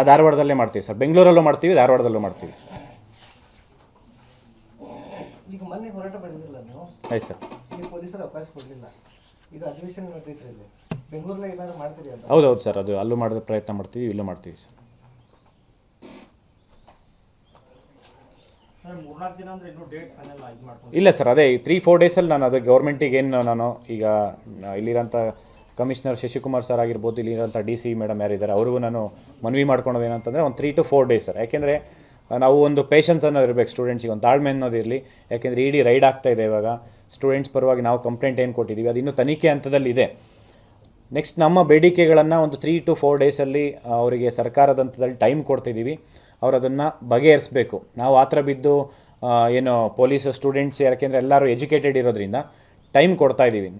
ಧಾರವಾಡದಲ್ಲೇ ಮಾಡ್ತೀವಿ ಸರ್. ಬೆಂಗಳೂರಲ್ಲೂ ಮಾಡ್ತೀವಿ, ಧಾರವಾಡದಲ್ಲೂ ಮಾಡ್ತೀವಿ. ಈಗ ಮೊನ್ನೆ ಹೋರಾಟ ಮಾಡಿದ್ರಲ್ಲ ನೀವು? ಆಯ್ತು ಸರ್. ಈಗ ಪೊಲೀಸರು ಅವಕಾಶ ಕೊಡಲಿಲ್ಲ. ಈಗ ಅಧಿವೇಶನ ನಡೆದೈತೆ ಇಲ್ಲಿ ಬೆಂಗಳೂರಲ್ಲಿ ಏನಾದ್ರು ಮಾಡ್ತೀರಿ ಅಂತ? ಹೌದೌದು ಸರ್, ಅದು ಅಲ್ಲೂ ಮಾಡೋದು ಪ್ರಯತ್ನ ಮಾಡ್ತೀವಿ, ಇಲ್ಲೂ ಮಾಡ್ತೀವಿ ಸರ್. ಇಲ್ಲ ಸರ್, ಅದೇ 3-4 ಡೇಸಲ್ಲಿ ನಾನು ಅದು ಗೌರ್ಮೆಂಟಿಗೆ ಏನು ನಾನು ಈಗ ಇಲ್ಲಿರೋಂಥ ಕಮಿಷನರ್ ಶಶಿಕುಮಾರ್ ಸರ್ ಆಗಿರ್ಬೋದು, ಇಲ್ಲಿರೋಂಥ DC ಮೇಡಮ್ ಯಾರಿದ್ದಾರೆ ಅವ್ರಿಗೂ ನಾನು ಮನವಿ ಮಾಡ್ಕೊಳೋದು ಏನಂತಂದರೆ ಒಂದು 3 to 4 ಡೇಸ್ ಸರ್. ಯಾಕೆಂದರೆ ನಾವು ಒಂದು ಪೇಷನ್ಸ್ ಅನ್ನೋದು ಇರಬೇಕು ಸ್ಟೂಡೆಂಟ್ಸಿಗೆ, ಒಂದು ತಾಳ್ಮೆ ಅನ್ನೋದು ಇರಲಿ. ಯಾಕೆಂದರೆ ಇಡೀ ರೈಡ್ ಆಗ್ತಾ ಇದೆ ಇವಾಗ. ಸ್ಟೂಡೆಂಟ್ಸ್ ಪರವಾಗಿ ನಾವು ಕಂಪ್ಲೇಂಟ್ ಏನು ಕೊಟ್ಟಿದ್ದೀವಿ ಅದು ಇನ್ನೂ ತನಿಖೆ ಹಂತದಲ್ಲಿ ಇದೆ. ನೆಕ್ಸ್ಟ್ ನಮ್ಮ ಬೇಡಿಕೆಗಳನ್ನು ಒಂದು 3 to 4 ಡೇಸಲ್ಲಿ ಅವರಿಗೆ ಸರ್ಕಾರದ ಹಂತದಲ್ಲಿ ಟೈಮ್ ಕೊಡ್ತಿದ್ದೀವಿ. ಅವರು ಅದನ್ನು ಬಗೆಹರಿಸಬೇಕು. ನಾವು ಆ ಥರ ಬಿದ್ದು ಏನು ಪೊಲೀಸ್ ಸ್ಟೂಡೆಂಟ್ಸ್, ಯಾಕೆಂದರೆ ಎಲ್ಲರೂ ಎಜುಕೇಟೆಡ್ ಇರೋದ್ರಿಂದ ಟೈಮ್ ಕೊಡ್ತಾ ಇದ್ದೀವಿ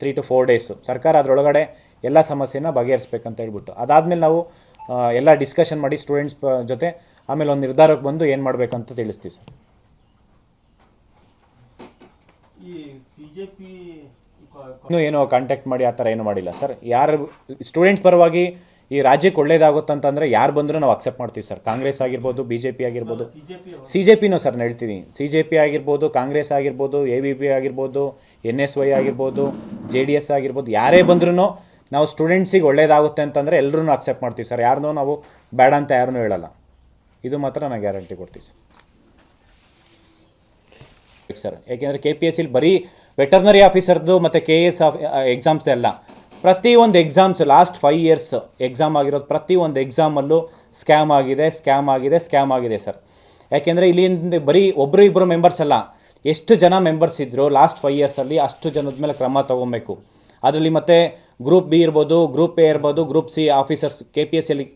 3 to 4 ಡೇಸು. ಸರ್ಕಾರ ಅದರೊಳಗಡೆ ಎಲ್ಲ ಸಮಸ್ಯೆನ ಬಗೆಹರಿಸ್ಬೇಕಂತ ಹೇಳ್ಬಿಟ್ಟು ಅದಾದಮೇಲೆ ನಾವು ಎಲ್ಲ ಡಿಸ್ಕಷನ್ ಮಾಡಿ ಸ್ಟೂಡೆಂಟ್ಸ್ ಜೊತೆ ಆಮೇಲೆ ಒಂದು ನಿರ್ಧಾರಕ್ಕೆ ಬಂದು ಏನು ಮಾಡಬೇಕಂತ ತಿಳಿಸ್ತೀವಿ ಸರ್. ಇನ್ನೂ ಏನೋ ಕಾಂಟ್ಯಾಕ್ಟ್ ಮಾಡಿ ಆ ಥರ ಏನೂ ಮಾಡಿಲ್ಲ ಸರ್. ಯಾರು ಸ್ಟೂಡೆಂಟ್ಸ್ ಪರವಾಗಿ ಈ ರಾಜ್ಯಕ್ಕೆ ಒಳ್ಳೇದಾಗುತ್ತಂತಂದರೆ ಯಾರು ಬಂದರೂ ನಾವು ಅಕ್ಸೆಪ್ಟ್ ಮಾಡ್ತೀವಿ ಸರ್. ಕಾಂಗ್ರೆಸ್ ಆಗಿರ್ಬೋದು, BJP ಆಗಿರ್ಬೋದು, CJPನೂ ಸರ್ ಹೇಳ್ತೀನಿ. CJP ಆಗಿರ್ಬೋದು, ಕಾಂಗ್ರೆಸ್ ಆಗಿರ್ಬೋದು, AVP ಆಗಿರ್ಬೋದು, NSY ಆಗಿರ್ಬೋದು, JDS ಆಗಿರ್ಬೋದು, ಯಾರೇ ಬಂದ್ರೂ ನಾವು ಸ್ಟೂಡೆಂಟ್ಸಿಗೆ ಒಳ್ಳೇದಾಗುತ್ತೆ ಅಂತಂದರೆ ಎಲ್ಲರೂ ಅಕ್ಸೆಪ್ಟ್ ಮಾಡ್ತೀವಿ ಸರ್. ಯಾರನ್ನೂ ನಾವು ಬೇಡ ಅಂತ ಯಾರನ್ನೂ ಹೇಳಲ್ಲ. ಇದು ಮಾತ್ರ ನಾನು ಗ್ಯಾರಂಟಿ ಕೊಡ್ತೀವಿ ಸರ್. ಯಾಕೆಂದರೆ KPSC ಬರೀ ವೆಟರ್ನರಿ ಆಫೀಸರ್ದು ಮತ್ತು KS ಎಕ್ಸಾಮ್ಸ್ ಎಲ್ಲ, ಪ್ರತಿಯೊಂದು ಎಕ್ಸಾಮ್ಸ್ ಲಾಸ್ಟ್ 5 years ಎಕ್ಸಾಮ್ ಆಗಿರೋದು ಪ್ರತಿಯೊಂದು ಎಕ್ಸಾಮಲ್ಲೂ ಸ್ಕ್ಯಾಮ್ ಆಗಿದೆ ಸರ್. ಯಾಕೆಂದರೆ ಇಲ್ಲಿಂದ ಬರೀ ಒಬ್ಬರು ಮೆಂಬರ್ಸ್ ಅಲ್ಲ, ಎಷ್ಟು ಜನ ಮೆಂಬರ್ಸ್ ಇದ್ದರು ಲಾಸ್ಟ್ 5 yearsಲ್ಲಿ ಅಷ್ಟು ಜನದ ಮೇಲೆ ಕ್ರಮ ತೊಗೊಬೇಕು. ಅದರಲ್ಲಿ ಮತ್ತು ಗ್ರೂಪ್ B ಇರ್ಬೋದು, ಗ್ರೂಪ್ A ಇರ್ಬೋದು, ಗ್ರೂಪ್ C ಆಫೀಸರ್ಸ್ KPSCಯಲ್ಲಿ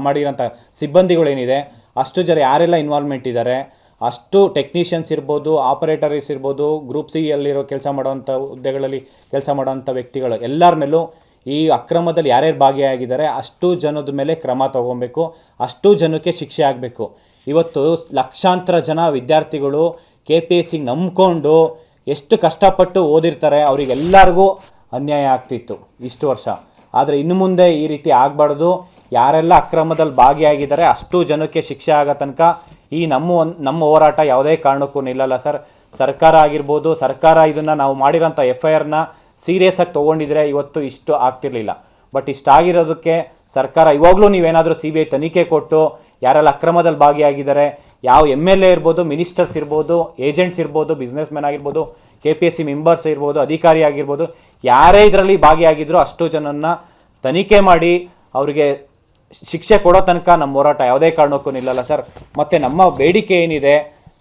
ಮಾಡಿರೋಂಥ ಸಿಬ್ಬಂದಿಗಳೇನಿದೆ ಅಷ್ಟು ಜನ ಯಾರೆಲ್ಲ ಇನ್ವಾಲ್ವ್ಮೆಂಟ್ ಇದ್ದಾರೆ, ಅಷ್ಟು ಟೆಕ್ನಿಷಿಯನ್ಸ್ ಇರ್ಬೋದು, ಆಪರೇಟರ್ಸ್ ಇರ್ಬೋದು, ಗ್ರೂಪ್ C ಯಲ್ಲಿರೋ ಕೆಲಸ ಮಾಡೋವಂಥ ಹುದ್ದೆಗಳಲ್ಲಿ ಕೆಲಸ ಮಾಡೋವಂಥ ವ್ಯಕ್ತಿಗಳು ಎಲ್ಲರ ಮೇಲೂ ಈ ಅಕ್ರಮದಲ್ಲಿ ಯಾರ್ಯಾರು ಭಾಗಿಯಾಗಿದ್ದಾರೆ ಅಷ್ಟು ಜನದ ಮೇಲೆ ಕ್ರಮ ತೊಗೊಬೇಕು. ಅಷ್ಟು ಜನಕ್ಕೆ ಶಿಕ್ಷೆ ಆಗಬೇಕು. ಇವತ್ತು ಲಕ್ಷಾಂತರ ಜನ ವಿದ್ಯಾರ್ಥಿಗಳು KPSC ನಂಬ್ಕೊಂಡು ಎಷ್ಟು ಕಷ್ಟಪಟ್ಟು ಓದಿರ್ತಾರೆ, ಅವರಿಗೆಲ್ಲರಿಗೂ ಅನ್ಯಾಯ ಆಗ್ತಿತ್ತು ಇಷ್ಟು ವರ್ಷ. ಆದರೆ ಇನ್ನು ಮುಂದೆ ಈ ರೀತಿ ಆಗಬಾರ್ದು. ಯಾರೆಲ್ಲ ಅಕ್ರಮದಲ್ಲಿ ಭಾಗಿಯಾಗಿದ್ದಾರೆ ಅಷ್ಟು ಜನಕ್ಕೆ ಶಿಕ್ಷೆ ಆಗೋ ತನಕ ಈ ನಮ್ಮ ಹೋರಾಟ ಯಾವುದೇ ಕಾರಣಕ್ಕೂ ನಿಲ್ಲಲ್ಲ ಸರ್. ಸರ್ಕಾರ ಆಗಿರ್ಬೋದು, ಸರ್ಕಾರ ಇದನ್ನು ನಾವು ಮಾಡಿರೋಂಥ FIRನ ಸೀರಿಯಸ್ಸಾಗಿ ತೊಗೊಂಡಿದ್ರೆ ಇವತ್ತು ಇಷ್ಟು ಆಗ್ತಿರ್ಲಿಲ್ಲ. ಬಟ್ ಇಷ್ಟಾಗಿರೋದಕ್ಕೆ ಸರ್ಕಾರ ಇವಾಗಲೂ ನೀವೇನಾದರೂ CBI ತನಿಖೆ ಕೊಟ್ಟು ಯಾರೆಲ್ಲ ಅಕ್ರಮದಲ್ಲಿ ಭಾಗಿಯಾಗಿದ್ದಾರೆ, ಯಾವ MLA ಇರ್ಬೋದು, ಮಿನಿಸ್ಟರ್ಸ್ ಇರ್ಬೋದು, ಏಜೆಂಟ್ಸ್ ಇರ್ಬೋದು, ಬಿಸ್ನೆಸ್ ಮ್ಯಾನ್ ಆಗಿರ್ಬೋದು, KPSC ಮೆಂಬರ್ಸ್ ಇರ್ಬೋದು, ಅಧಿಕಾರಿ ಆಗಿರ್ಬೋದು, ಯಾರೇ ಇದರಲ್ಲಿ ಭಾಗಿಯಾಗಿದ್ದರೂ ಅಷ್ಟು ಜನನ್ನ ತನಿಖೆ ಮಾಡಿ ಅವರಿಗೆ ಶಿಕ್ಷೆ ಕೊಡೋ ತನಕ ನಮ್ಮ ಹೋರಾಟ ಯಾವುದೇ ಕಾರಣಕ್ಕೂ ನಿಲ್ಲಲ್ಲ ಸರ್. ಮತ್ತು ನಮ್ಮ ಬೇಡಿಕೆ ಏನಿದೆ,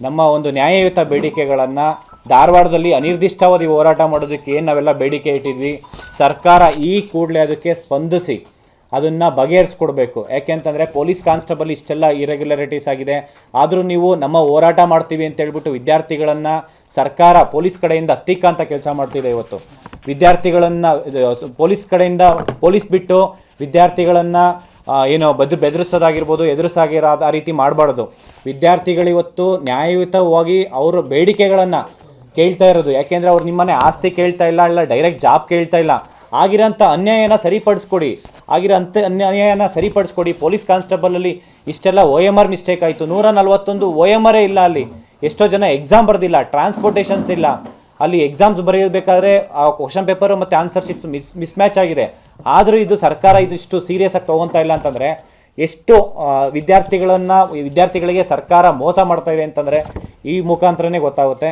ನಮ್ಮ ಒಂದು ನ್ಯಾಯಯುತ ಬೇಡಿಕೆಗಳನ್ನು ಧಾರವಾಡದಲ್ಲಿ ಅನಿರ್ದಿಷ್ಟಾವಧಿ ಹೋರಾಟ ಮಾಡೋದಕ್ಕೆ ಏನು ನಾವೆಲ್ಲ ಬೇಡಿಕೆ ಇಟ್ಟಿದ್ವಿ, ಸರ್ಕಾರ ಈ ಕೂಡಲೇ ಅದಕ್ಕೆ ಸ್ಪಂದಿಸಿ ಅದನ್ನು ಬಗೆಹರಿಸ್ಕೊಡ್ಬೇಕು. ಯಾಕೆಂತಂದರೆ ಪೊಲೀಸ್ ಕಾನ್ಸ್ಟೇಬಲ್ ಇಷ್ಟೆಲ್ಲ ಇರೆಗ್ಯುಲರಿಟೀಸ್ ಆಗಿದೆ, ಆದರೂ ನೀವು ನಮ್ಮ ಹೋರಾಟ ಮಾಡ್ತೀವಿ ಅಂತ ಹೇಳ್ಬಿಟ್ಟು ವಿದ್ಯಾರ್ಥಿಗಳನ್ನು ಸರ್ಕಾರ ಪೊಲೀಸ್ ಕಡೆಯಿಂದ ಹತ್ತಿಕ್ಕಂಥ ಕೆಲಸ ಮಾಡ್ತಿದೆ. ಇವತ್ತು ವಿದ್ಯಾರ್ಥಿಗಳನ್ನು ಪೊಲೀಸ್ ಕಡೆಯಿಂದ ಪೊಲೀಸ್ ಬಿಟ್ಟು ವಿದ್ಯಾರ್ಥಿಗಳನ್ನು ಏನೋ ಬೆದರಿಸೋದಾಗಿರ್ಬೋದು, ಎದುರಿಸಾಗಿರೋ ಆ ರೀತಿ ಮಾಡಬಾರ್ದು. ವಿದ್ಯಾರ್ಥಿಗಳಿವತ್ತು ನ್ಯಾಯಯುತವಾಗಿ ಅವರು ಬೇಡಿಕೆಗಳನ್ನು ಕೇಳ್ತಾ ಇರೋದು. ಯಾಕೆಂದರೆ ಅವ್ರು ನಿಮ್ಮನೆ ಆಸ್ತಿ ಕೇಳ್ತಾ ಇಲ್ಲ ಡೈರೆಕ್ಟ್ ಜಾಬ್ ಕೇಳ್ತಾ ಇಲ್ಲ. ಆಗಿರೋಂಥ ಅನ್ಯಾಯನ ಸರಿಪಡಿಸ್ಕೊಡಿ, ಅನ್ಯಾಯನ ಸರಿಪಡಿಸ್ಕೊಡಿ. ಪೊಲೀಸ್ ಕಾನ್ಸ್ಟೇಬಲಲ್ಲಿ ಇಷ್ಟೆಲ್ಲ OMR ಮಿಸ್ಟೇಕ್ ಆಯಿತು, 141 OMR ಇಲ್ಲ. ಅಲ್ಲಿ ಎಷ್ಟೋ ಜನ ಎಕ್ಸಾಮ್ ಬರೆದಿಲ್ಲ, ಟ್ರಾನ್ಸ್ಪೋರ್ಟೇಷನ್ಸ್ ಇಲ್ಲ. ಅಲ್ಲಿ ಎಕ್ಸಾಮ್ಸ್ ಬರೆಯಬೇಕಾದ್ರೆ ಆ ಕ್ವಶನ್ ಪೇಪರು ಮತ್ತು ಆನ್ಸರ್ ಶೀಟ್ಸ್ ಮಿಸ್ಮ್ಯಾಚ್ ಆಗಿದೆ. ಆದರೂ ಇದು ಸರ್ಕಾರ ಇದಿಷ್ಟು ಸೀರಿಯಸ್ ಆಗಿ ತೊಗೊತಾ ಇಲ್ಲ ಅಂತಂದರೆ ಎಷ್ಟು ವಿದ್ಯಾರ್ಥಿಗಳಿಗೆ ಸರ್ಕಾರ ಮೋಸ ಮಾಡ್ತಾ ಇದೆ ಅಂತಂದರೆ ಈ ಮುಖಾಂತರನೇ ಗೊತ್ತಾಗುತ್ತೆ.